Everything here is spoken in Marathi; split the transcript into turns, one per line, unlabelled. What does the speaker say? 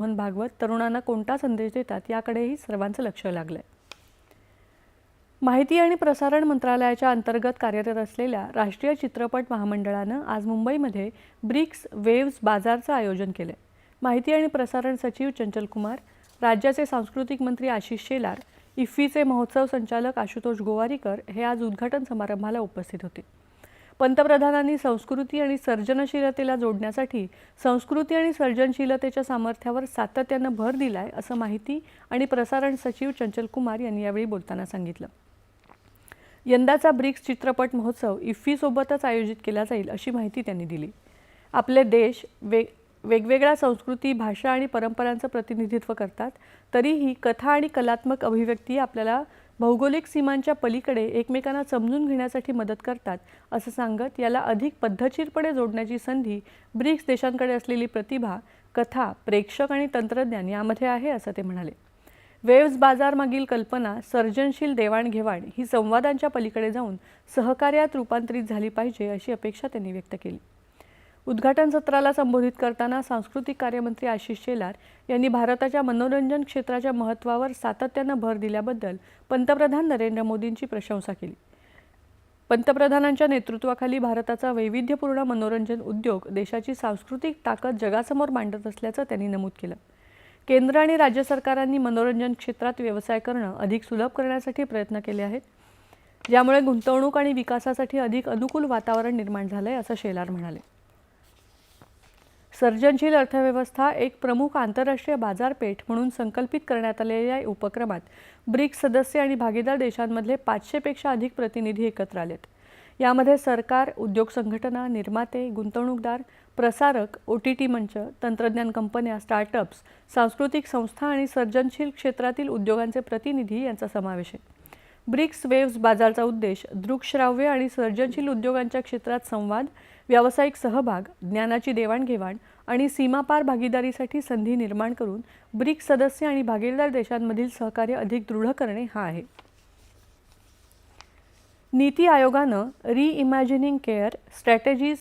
मोहन भागवत तरुणांना कोणता संदेश देतात याकडेही सर्वांचं लक्ष लागलंय। माहिती आणि प्रसारण मंत्रालयाच्या अंतर्गत कार्यरत असलेल्या राष्ट्रीय चित्रपट महामंडळानं आज मुंबईमध्ये ब्रिक्स वेव्स बाजारचं आयोजन केलंय। माहिती आणि प्रसारण सचिव चंचल कुमार, राज्याचे सांस्कृतिक मंत्री आशिष शेलार, इफ्फीचे महोत्सव संचालक आशुतोष गोवारीकर हे आज उद्घाटन समारंभाला उपस्थित होते। पंतप्रधानांनी संस्कृती आणि सर्जनशीलतेला जोडण्यासाठी संस्कृती आणि सर्जनशीलतेच्या सामर्थ्यावर सातत्यानं भर दिलाय असं माहिती आणि प्रसारण सचिव चंचल कुमार यांनी यावेळी बोलताना सांगितलं। यंदाचा ब्रिक्स चित्रपट महोत्सव इफ्फीसोबतच आयोजित केला जाईल अशी माहिती त्यांनी दिली। आपले देश वेगवेगळ्या संस्कृती, भाषा आणि परंपरांचं प्रतिनिधित्व करतात, तरीही कथा आणि कलात्मक अभिव्यक्ती आपल्याला भौगोलिक सीमांच्या पलीकडे एकमेकांना समजून घेण्यासाठी मदत करतात असं सांगत याला अधिक पद्धतशीरपणे जोडण्याची संधी ब्रिक्स देशांकडे असलेली प्रतिभा, कथा, प्रेक्षक आणि तंत्रज्ञान यामध्ये आहे असं ते म्हणाले। वेव्स बाजार मागील कल्पना सर्जनशील देवाणघेवाण ही संवादांच्या पलीकडे जाऊन सहकार्यात रूपांतरित झाली पाहिजे अशी अपेक्षा त्यांनी व्यक्त केली। उद्घाटन सत्राला संबोधित करताना सांस्कृतिक कार्यमंत्री आशिष शेलार यांनी भारताच्या मनोरंजन क्षेत्राच्या महत्त्वावर सातत्यानं भर दिल्याबद्दल पंतप्रधान नरेंद्र मोदींची प्रशंसा केली। पंतप्रधानांच्या नेतृत्वाखाली भारताचा वैविध्यपूर्ण मनोरंजन उद्योग देशाची सांस्कृतिक ताकद जगासमोर मांडत असल्याचं त्यांनी नमूद केलं। केंद्र आणि राज्य सरकारांनी मनोरंजन क्षेत्रात व्यवसाय करणं अधिक सुलभ करण्यासाठी प्रयत्न केले आहेत, ज्यामुळे गुंतवणूक आणि विकासासाठी अधिक अनुकूल वातावरण निर्माण झालंय असं शेलार म्हणाले। सर्जनशील अर्थव्यवस्था एक प्रमुख आंतरराष्ट्रीय बाजारपेठ म्हणून संकल्पित करण्यात आलेल्या या उपक्रमात ब्रिक्स सदस्य आणि भागीदार देशांमधले 500 पेक्षा अधिक प्रतिनिधी एकत्र आलेत। यामध्ये सरकार, उद्योग संघटना, निर्माते, गुंतवणूकदार, प्रसारक, OTT मंच, तंत्रज्ञान कंपन्या, स्टार्टअप्स, सांस्कृतिक संस्था आणि सर्जनशील क्षेत्रातील उद्योगांचे प्रतिनिधी यांचा समावेश आहे। ब्रिक्स वेव्स बाजारचा उद्देश दृकश्राव्य आणि सर्जनशील उद्योगांच्या क्षेत्रात संवाद, व्यावसायिक सहभाग, ज्ञानाची देवाणघेवाण आणि सीमापार भागीदारीसाठी संधी निर्माण करून ब्रिक्स सदस्य आणि भागीदार देशांमधील सहकार्य अधिक दृढ करणे हा आहे। नीती आयोगानं री इमॅजिनिंग केअर स्ट्रॅटेजीज